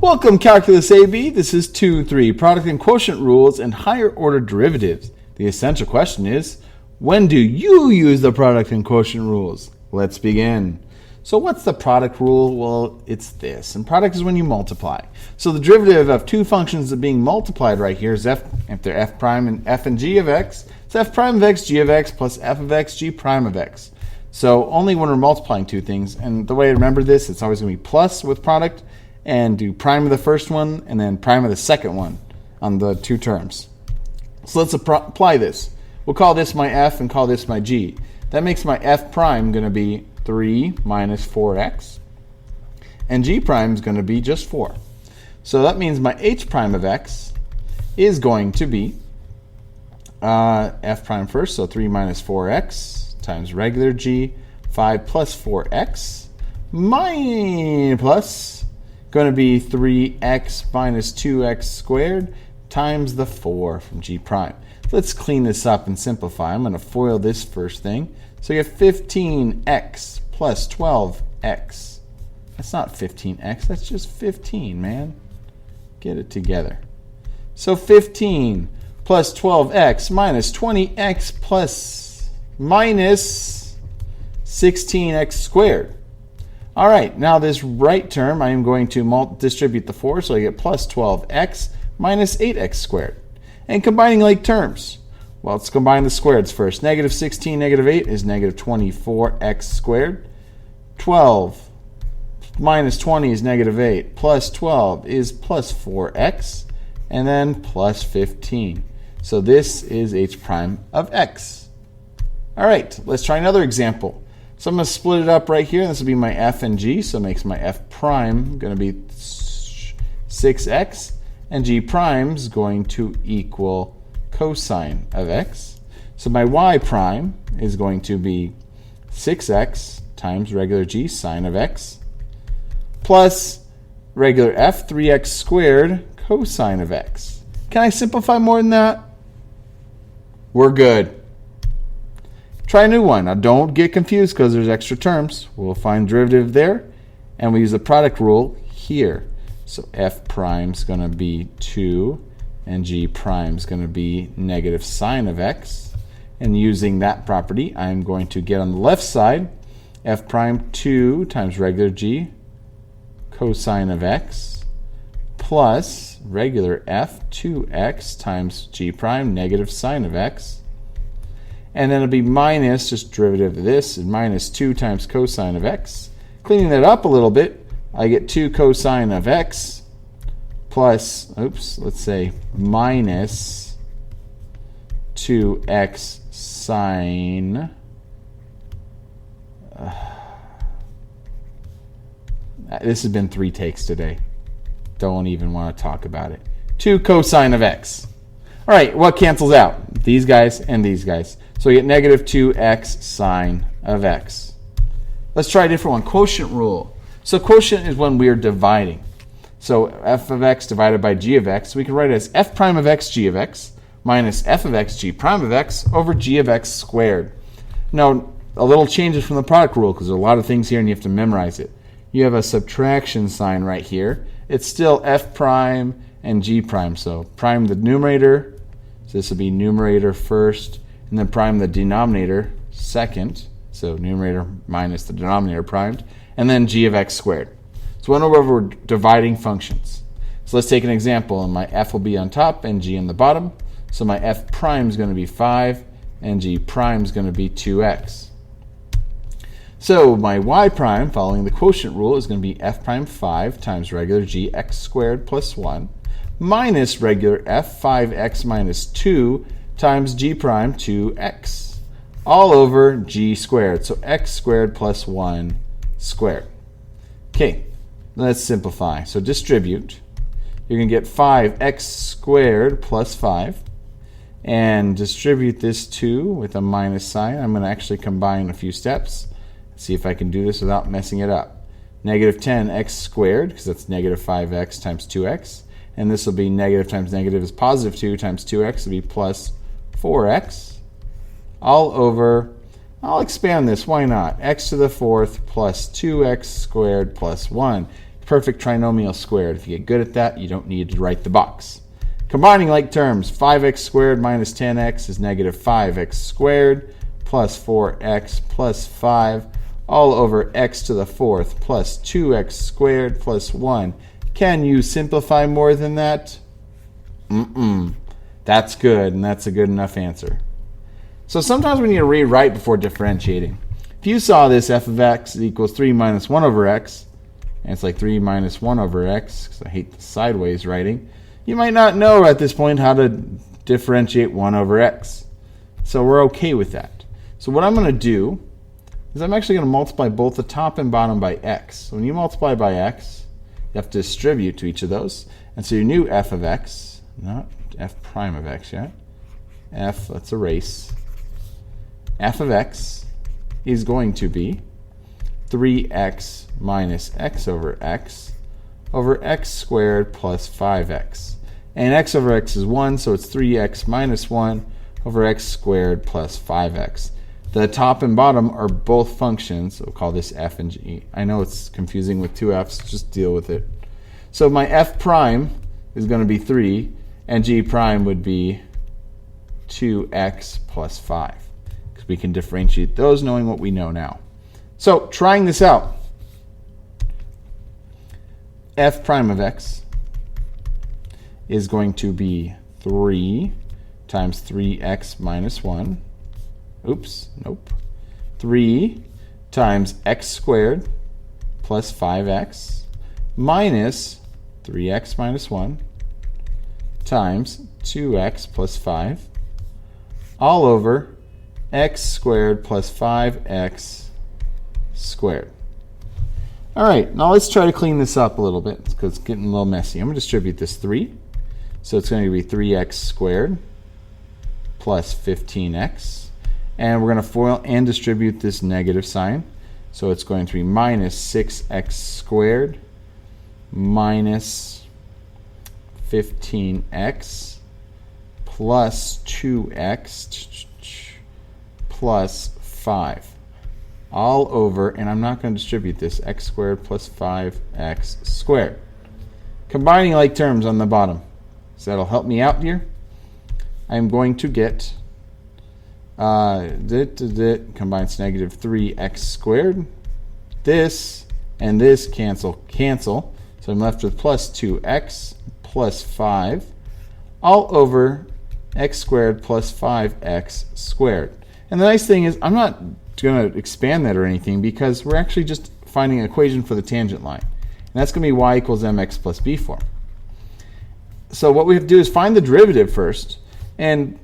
Welcome, Calculus AB. This is 2-3, product and quotient rules and higher order derivatives. The essential question is, when do you use the product and quotient rules? Let's begin. So what's the product rule? Well, it's this. And product is when you multiply. So the derivative of two functions that are being multiplied right here is f, if they're f prime and f and g of x, it's f prime of x, g of x, plus f of x, g prime of x. So only when we're multiplying two things. And the way to remember this, it's always going to be plus with product, and do prime of the first one and then prime of the second one on the two terms. So let's apply this. We'll call this my f and call this my g. That makes my f prime going to be 3 minus 4x, and g prime is going to be just 4. So that means my h prime of x is going to be f prime first, so 3 minus 4x times regular g, 5 plus 4x, plus going to be 3x minus 2x squared times the 4 from g prime. Let's clean this up and simplify. I'm going to FOIL this first thing. So you have 15x plus 12x. That's not 15x, that's just 15, man. Get it together. So 15 plus 12x minus 20x plus minus 16x squared. All right, now this right term, I am going to distribute the 4, so I get plus 12x minus 8x squared. And combining like terms, well, let's combine the squareds first. Negative 16, negative 8 is negative 24x squared. 12 minus 20 is negative 8, plus 12 is plus 4x, and then plus 15. So this is h prime of x. All right, let's try another example. So I'm going to split it up right here. This will be my f and g, so it makes my f prime going to be 6x, and g prime is going to equal cosine of x. So my y prime is going to be 6x times regular g sine of x, plus regular f, 3x squared cosine of x. Can I simplify more than that? We're good. Try a new one. Now don't get confused because there's extra terms. We'll find derivative there, and we use the product rule here. So f prime is going to be 2, and g prime is going to be negative sine of x. And using that property, I'm going to get on the left side f prime 2 times regular g cosine of x plus regular f 2x times g prime negative sine of x. And then it'll be minus, just derivative of this, is minus 2 times cosine of x. Cleaning that up a little bit, I get 2 cosine of x plus, let's say minus 2x sine. This has been 3 takes today. Don't even want to talk about it. 2 cosine of x. All right, what cancels out? These guys and these guys. So we get negative 2x sine of x. Let's try a different one. Quotient rule. So quotient is when we are dividing. So f of x divided by g of x. We can write it as f prime of x g of x minus f of x g prime of x over g of x squared. Now, a little changes from the product rule because there's a lot of things here and you have to memorize it. You have a subtraction sign right here. It's still f prime and g prime. So prime the numerator. So this will be numerator first, and then prime the denominator second. So numerator minus the denominator primed, and then g of x squared. So whenever we're dividing functions. So let's take an example, and my f will be on top and g on the bottom. So my f prime is going to be 5, and g prime is going to be 2x. So my y prime, following the quotient rule, is going to be f prime 5 times regular g x squared plus 1 minus regular f 5x minus 2 times g prime 2x all over g squared. So x squared plus 1 squared. Okay, let's simplify. So distribute. You're going to get 5x squared plus 5. And distribute this 2 with a minus sign. I'm going to actually combine a few steps. See if I can do this without messing it up. Negative 10x squared, because that's negative 5x times 2x. And this will be negative times negative is positive 2 times 2x will be plus 4x all over, I'll expand this, why not? X to the 4th plus 2x squared plus 1. perfect trinomial squared. If you get good at that, you don't need to write the box. Combining like terms, 5x squared minus 10x is negative 5x squared plus 4x plus 5 all over x to the fourth plus 2x squared plus 1. Can you simplify more than that? That's good, and that's a good enough answer. So sometimes we need to rewrite before differentiating. If you saw this f of x equals 3 minus 1 over x, and it's like 3 minus 1 over x, because I hate the sideways writing, you might not know at this point how to differentiate 1 over x. So we're okay with that. So what I'm going to do is I'm actually going to multiply both the top and bottom by x. So when you multiply by x, you have to distribute to each of those. And so your new f of x, not f prime of x yet, f, let's erase, f of x is going to be 3x minus x over x squared plus 5x. And x over x is 1, so it's 3x minus 1 over x squared plus 5x. The top and bottom are both functions, so we'll call this f and g. I know it's confusing with two f's, just deal with it. So my f prime is going to be 3, and g prime would be 2x plus 5, because we can differentiate those knowing what we know now. So trying this out, f prime of x is going to be 3 times 3x minus 1. Oops, nope. 3 times x squared plus 5x minus 3x minus 1 times 2x plus 5 all over x squared plus 5x squared. All right, now let's try to clean this up a little bit because it's getting a little messy. I'm going to distribute this 3. So it's going to be 3x squared plus 15x. And we're going to FOIL and distribute this negative sign. So it's going to be minus 6x squared minus 15x plus 2x plus 5. All over, and I'm not going to distribute this, x squared plus 5x squared. Combining like terms on the bottom. So that'll help me out here. I'm going to get combines negative 3x squared. This and this cancel. So I'm left with plus 2x plus 5 all over x squared plus 5x squared. And the nice thing is I'm not going to expand that or anything because we're actually just finding an equation for the tangent line. And that's going to be y equals mx plus b form. So what we have to do is find the derivative first. And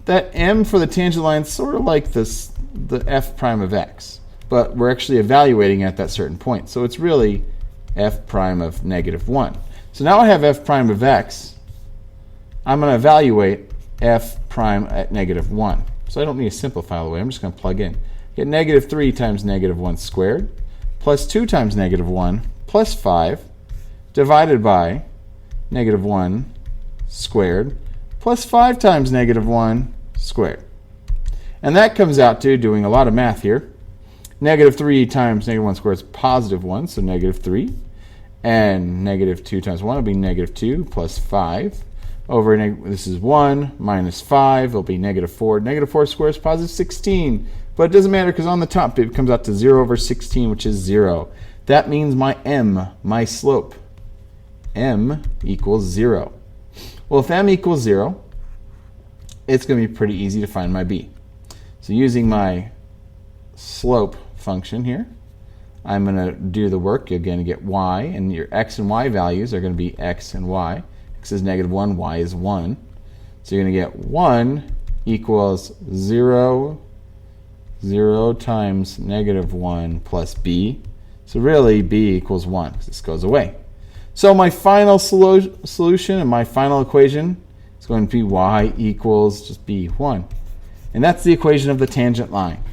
that m for the tangent line is sort of like this, the f prime of x. But we're actually evaluating at that certain point. So it's really f prime of negative 1. So now I have f prime of x. I'm going to evaluate f prime at negative 1. So I don't need to simplify all the way. I'm just going to plug in. Get negative 3 times negative 1 squared plus 2 times negative 1 plus 5 divided by negative 1 squared plus 5 times negative 1 squared. And that comes out to, doing a lot of math here, negative 3 times negative 1 squared is positive 1, so negative 3. And negative 2 times 1 will be negative 2 plus 5 over, this is 1 minus 5, it'll be negative 4. Negative 4 squared is positive 16. But it doesn't matter because on the top it comes out to 0 over 16, which is 0. That means my m, my slope, m equals 0. Well, if m equals 0, it's going to be pretty easy to find my b. So using my slope function here, I'm going to do the work. You're going to get y, and your x and y values are going to be x and y. X is negative 1, y is 1. So you're going to get 1 equals 0, 0 times negative 1 plus b. So really, b equals 1, because this goes away. So my final solution and my final equation is going to be y equals just b1. And that's the equation of the tangent line.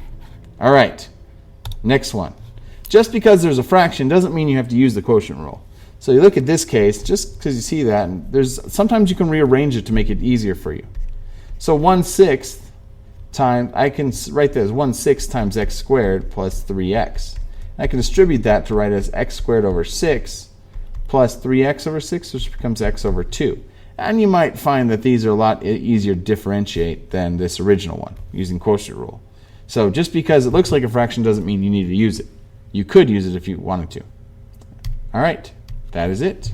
All right, next one. Just because there's a fraction doesn't mean you have to use the quotient rule. So you look at this case, just because you see that, and sometimes you can rearrange it to make it easier for you. So 1/6 times, I can write that as 1/6 times x squared plus 3x. I can distribute that to write as x squared over 6 plus 3x over 6, which becomes x over 2. And you might find that these are a lot easier to differentiate than this original one using quotient rule. So just because it looks like a fraction doesn't mean you need to use it. You could use it if you wanted to. All right, that is it.